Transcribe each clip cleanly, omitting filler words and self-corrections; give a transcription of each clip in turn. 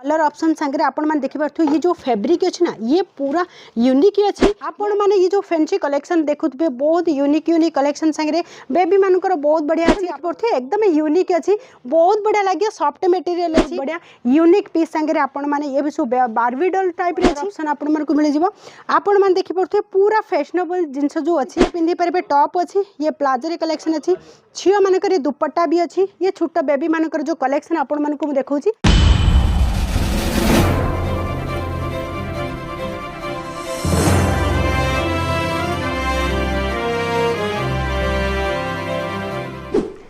Colour option सांगे आपण मैंने देखिए ये जो फैब्रिक अच्छी ना ये पूरा यूनिक अच्छी। आपण मैंने ये जो फैंसी कलेक्शन देखुए बहुत यूनिक यूनिक कलेक्शन सांगे बेबी मानकर बहुत बढ़िया अच्छी एकदम यूनिक अच्छी बहुत बढ़िया लगे सॉफ्ट मटेरियल अच्छी बढ़िया यूनिक पीस सांगे आपण मैंने ये भी सब बार्बी डॉल टाइप ऑप्शन आपण मन को मिल जाव। आपण मैंने देखिए पूरा फैशनेबल जिनस जो अच्छी पिंधि पारे टॉप अच्छी ये प्लाजो कलेक्शन अच्छी झील मानक दुपट्टा भी अच्छी ये छोट बेबी मानकर जो कलेक्शन आपण मन को देखा।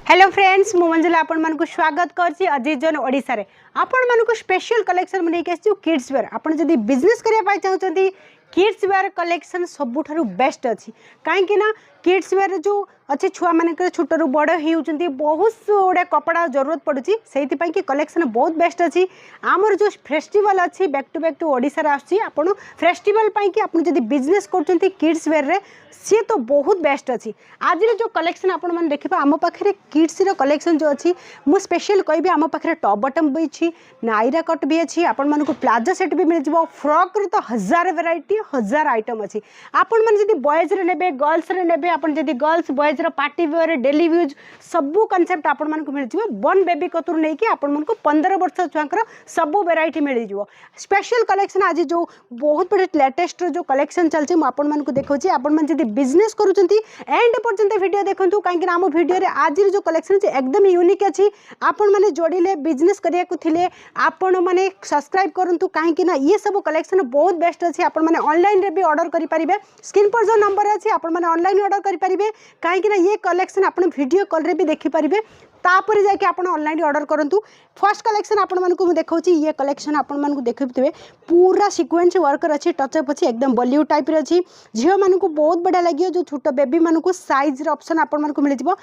हेलो फ्रेंड्स मु मंजुला आपण मानकु स्वागत करछि अजीजन ओडिसा रे। आपण मानकु स्पेशल कलेक्शन मन के किड्स वेयर आपण जदी बिजनेस करिया पाई चाहउछंती किड्स वेयर कलेक्शन सबुठारु बेस्ट अच्छी कहीं ना किड्स वेयर जो अच्छे छुआ मान छोट रू बड़ होती बहुत गुड़े कपड़ा जरूरत पड़ुची से कि कलेक्शन बहुत बेस्ट अच्छी। आमर जो फेस्टिवल अच्छी बैक टू ओडिशा आपड़ फेस्टिवल कि आप जब बिजनेस कर किड्स वेयर रे सी तो बहुत बेस्ट अच्छी। आज जो कलेक्शन आपण मैंने देखिए आम पाखे किड्स कलेक्शन जो अच्छी मु स्पेशल कहि आम पाखे टॉप बटम भी अच्छी नायरा कट भी अच्छी आपण मन को प्लाजो सेट भी मिल जाव फ्रॉक रू तो हजार वेराइटी हजार आइटम अच्छी। आपण मैंने जब बॉयज रे नेबे गर्ल्स रे नेबे आपण जब girls boys party wear daily use सबू कनसेप्ट आपण मन को मिल जाव वन बेबी कतुर नहीं कि आपण मन को 15 वर्ष छुआंकर सबू वेराइटी मिल जाव। स्पेशल कलेक्शन आज जो बहुत बड़े लेटेस्ट जो कलेक्शन चलछि मु आपण मन को देखौछि। आपण मन जब बिजनेस करूछंती एंड पर्यंत वीडियो देखंतु काहेकि आम वीडियो रे आज जो कलेक्शन छै एकदम यूनिक अछि। आपण माने जोड़िले बिजनेस करिया को थिले आपण माने सब्सक्राइब करंतु काहेकि ना ये सब कलेक्शन बहुत बेस्ट अछि। आपण माने ऑनलाइन रे भी ऑर्डर करि परिबे स्क्रीन पर जो नंबर अछि आपण माने ऑनलाइन ऑर्डर करि परिबे काहेकि ना ये कलेक्शन आपण वीडियो कॉल रे भी देखि परिबे तापर जाके आपण ऑनलाइन ऑर्डर करंतु। फर्स्ट कलेक्शन आपण मन को देखौछि ये कलेक्शन आपण मन को देखिबे पूरा सीक्वेंस वर्क अछि टचअप अछि एकदम बॉलीवुड टाइप रे अछि झियो मन को बहुत बढ़िया लागियो। जो छोट बेबी मन को साइज रे ऑप्शन आपण मन को मिल जिवो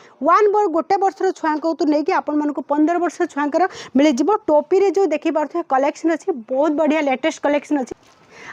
गोटे वर्ष रो छुआ को तो नै कि आपण मन को 15 वर्ष छुआंकर मिल जिवो। टोपी रे जो देखि पारथि कलेक्शन अछि बहुत बढ़िया लेटेस्ट कलेक्शन अछि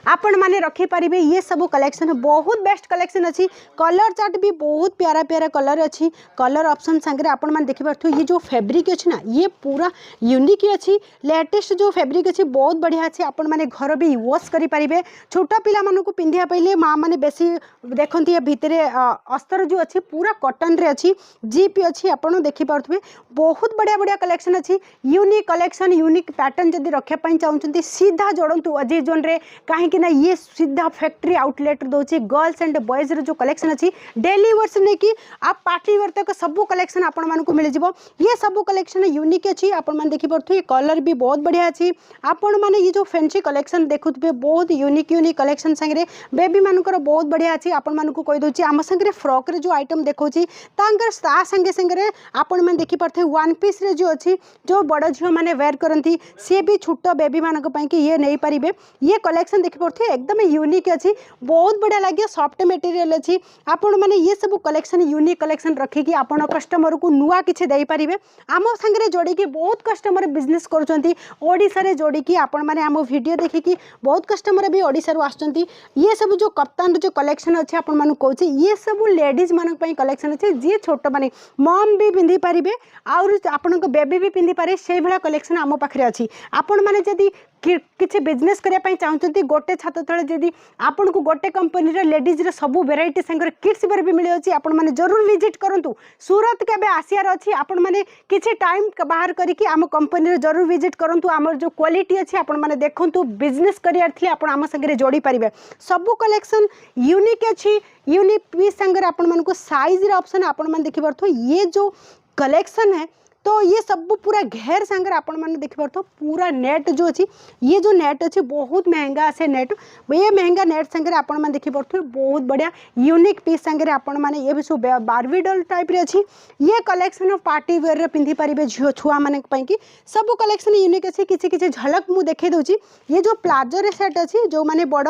आपण माने रखी पारिबे। ये सब कलेक्शन बहुत बेस्ट कलेक्शन अच्छी कलर चार्ट भी बहुत प्यारा प्यारा कलर अच्छी कलर ऑप्शन सांगे आपण माने देखि पारथु ये जो फैब्रिक अच्छी ना ये पूरा यूनिक अच्छी लेटेस्ट जो फैब्रिक अच्छी बहुत बढ़िया अच्छी। आपण माने घर भी वॉश करि पारिबे छोटा पिला मानू को पिंधिया पहिले माँ माने बेसी देखंती ये भितरे अस्तर जो अच्छी पूरा कॉटन रे अच्छी जीप अच्छी आपण देखि पारथुबे बहुत बढ़िया बढ़िया कलेक्शन अच्छी यूनिक कलेक्शन यूनिक पैटर्न जदी रखे पई चाहउछंती सीधा जोड़ंतु अजीजन रे काहे कि ना ये सीधा फैक्ट्री आउटलेट दोची गर्ल्स एंड बॉयज रो जो कलेक्शन अच्छी डेली वर्स नहीं कि आप पार्टी वेयर तक सब कलेक्शन आपण मानक मिल जिवो। ये सब कलेक्शन यूनिक अच्छी आपण मान देखि परथु ये कलर भी बहुत बढ़िया अच्छी। आपण माने ये जो फैंसी कलेक्शन देखुथबे बहुत यूनिक यूनिक कलेक्शन संगे बेबी मानकर बहुत बढ़िया अच्छी। आपण मानक कहि दोची आम संगे फ्रॉक रे जो आइटम देखौची तांकर ता संगे संगे आपण मान देखि परथु वन पीस रे जो अच्छी जो बड़ झियो माने वेयर करंती से भी छोट बेबी मानक पई कि ये नहीं परिबे। ये कलेक्शन देखि एकदम यूनिक अच्छी बहुत बढ़िया लगे सॉफ्ट मटेरियल अच्छी। आपण माने ये सब कलेक्शन यूनिक कलेक्शन रखिकी आपण कस्टमर को नुआ किछि देई परिबे। आम संगे जोड़िकी बहुत कस्टमर बिजनेस करूछंती ओडिसा रे जोड़िकी आपण माने आम वीडियो देखिकी बहुत कस्टमर भी ओडिसा रु आछंती। ये सब जो कप्तान जो कलेक्शन अच्छी आपण मानु कहूछि ये सब लेडीज मानक पई कलेक्शन अच्छी जी छोट माने मम भी पिंधि पारिबे और आपण को बेबी भी पिंधि पारे से भला कलेक्शन आम पाखरे अच्छी। आपण माने जदी किसी बिजनेस करने चाहते गोटे छात तले जदि आपन को गोटे कंपनी रे लेडीज रे सब वेराइटी संगे किड्स वेयर भी मिले अछि आपण माने जरूर विजिट करंतु। सूरत केबे आसियार अछि आपण माने किछि टाइम बाहर करिकि आम कंपनी रे जरूर विजिट करंतु। आमर जो क्वालिटी अछि आपण माने देखंतु बिजनेस करियर थी आपण आम संगे जोड़ी पारिबे सब कलेक्शन यूनिक अछि यूनिक पीस संगे आपण मानको साइज रे ऑप्शन आपण माने देखि परथु ये जो कलेक्शन है तो ये सब पूरा घेर सांगर आपण मैंने देखि पारथो पूरा नेट जो अच्छी ये जो नेट अच्छी बहुत महंगा आसे नेट ये महंगा नेट सांगे आपण मैंने देखि पारथो बहुत बढ़िया यूनिक पीस सांगे आपण मैंने ये भी सब बार्बी डॉल टाइप रे अच्छी। ये कलेक्शन ऑफ पार्टी वेयर रे पिंधि पारिबे झियो छुआ माने पई कि सब कलेक्शन यूनिक अच्छी किछि किछि झलक मु देखै दउची। ये जो प्लाजो रे सेट अच्छी जो माने बड़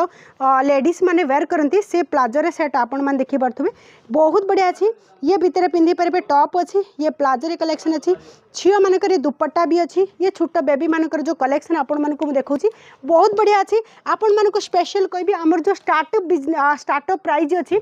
लेडीज माने वेयर करंती से प्लाजो रे सेट आपण मैंने देखि पारथो बहुत बढ़िया अच्छी। ये भितर पिंधि पारिबे टॉप अच्छी ये प्लाजो रे कलेक्शन अच्छी झील मानक दुपट्टा भी अच्छी ये छोट बेबी मानकर जो कलेक्शन आपण मानक देखौछि बहुत बढ़िया अच्छी। आपण मानक स्पेशल कहबी हमर जो स्टार्टअप प्राइस अच्छी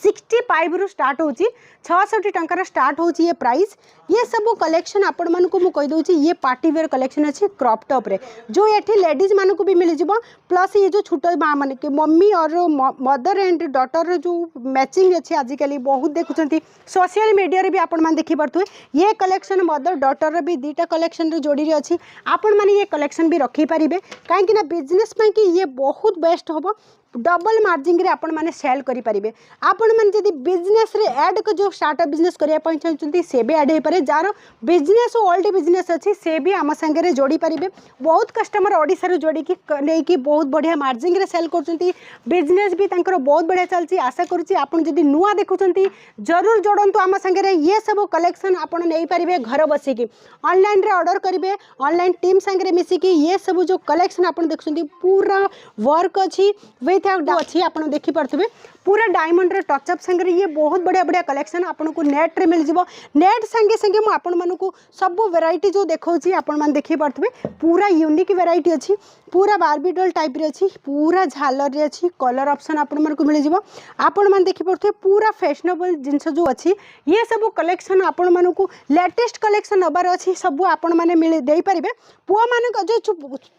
65 रु स्टार्ट होची 66 टंकार स्टार्ट होची ये प्राइस। ये सब कलेक्शन आपण मानकु मु कहि दोची ये पार्टी वेयर कलेक्शन अछि क्रॉप टॉप रे जो एठी लेडीज मानकु भी मिल जिवो प्लस ये जो छोटो मां माने के मम्मी और मदर एंड डॉटर जो मैचिंग अछि आजिकली बहुत देखुचंती सोशल मीडिया रे भी आपण मान देखि परथु ये कलेक्शन मदर डॉटर रे भी दीटा कलेक्शन रे जोड़ी रे अछि आपण माने ये कलेक्शन भी रखी परिबे काहे कि ना बिजनेस में कि ये बहुत बेस्ट होबो डबल मार्जिन रे आपण माने सेल करि परिबे। आपण माने जदी बिजनेस रे ऐड को जो स्टार्टअप बिजनेस करिया पई चाहचंती से भी ऐड हे पारे जार बिजनेस ओल्ड बिजनेस अछि से भी आम संगे रे जोड़ी परिबे। बहुत कस्टमर ओडिसा रे जोड़ी की नै की बहुत बढ़िया मार्जिन रे सेल करचंती बिजनेस भी तांकर बहुत बढ़िया चलची। आशा करूची आपण जदी नुआ देखुचंती जरूर जोड़ंतु आम संगे रे ये सब कलेक्शन आपण नै परिबे घर बसी की ऑनलाइन रे ऑर्डर करिवे ऑनलाइन टीम संगे रे मिसी की ये सब जो कलेक्शन आपण देखुचंती पूरा वर्क अछि अच्छी आप देखी पारे पूरा डायमंड रे टचअप संगे ये बहुत बढ़िया बढ़िया कलेक्शन आपन को नेट रे मिल जिवो। नेट संगे संगे मु आपन मानू को सब वेराइटी जो देखौची आपन मान देखी पारथबे पूरा यूनिक वेराइटी अछि पूरा बार्बी डॉल टाइप रे अछि पूरा झालर रे अछि कलर ऑप्शन आपन मान को मिल जिवो। आपन मान देखी पारथबे पूरा फैशनेबल जिंस जो अछि ये सब कलेक्शन आपन मानू को लेटेस्ट कलेक्शन नबार अछि सब आपन माने मिल देई परिबे। पुआ मान जो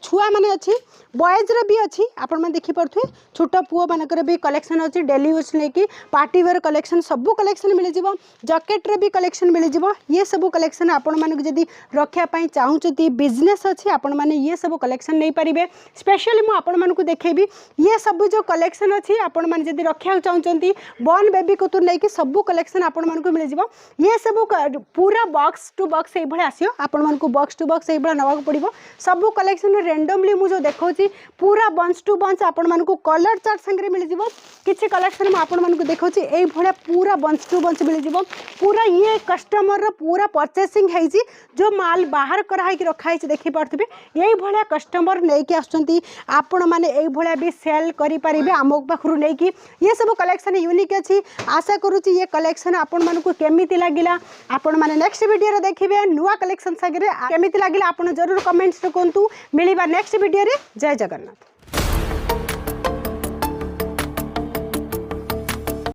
छुआ माने अछि बॉयज रे भी अछि आपन मान देखी पारथबे छोटा पुआ मानकर भी कलेक्शन अछि डेली यूज लेकी पार्टी वेयर कलेक्शन सब कलेक्शन मिल जिवो। जैकेट रे भी कलेक्शन मिल जिवो। ये सब कलेक्शन आपण माने जदी रखिया पई चाहूचती बिजनेस अछि आपण माने ये सब कलेक्शन नै परिबे। स्पेशली मु आपण मानकु देखेबी ये सब जो कलेक्शन अछि आपण माने जदी रखिया चाहूचंती बॉर्न बेबी को तो नै कि सब कलेक्शन आपण मानकु मिल जिवो। ये सब पूरा बॉक्स टू बॉक्स ए भळे आसियो आपण मानकु बॉक्स टू बॉक्स ए भळे नवा पड़िबो। सब कलेक्शन रेंडमली मु जो देखौची पूरा बंच टू बंच आपण मानकु कलर चार्ट संगे मिल जिवो। किछि कलेक्शन आपण मानकु देखौची एई भळे पूरा बंच टू बंच मिल जिवो। पूरा ये कस्टमर रो पूरा परचेसिंग हेची जो माल बाहर करा है कि रखा है देखि पारथबे एई भळे कस्टमर नै कि आछंती आपण माने एई भळे भी सेल करि परिबे आमो पाखरु नै कि ये सब कलेक्शन यूनिक अछि। आशा करूची ये कलेक्शन आपण मानकु केमिति लागिला आपण माने नेक्स्ट वीडियो रे देखिबे नुवा कलेक्शन सागरे केमिति लागिला आपण जरूर कमेंट्स रे कोंतु मिलिबा नेक्स्ट वीडियो रे। जय जगन्नाथ।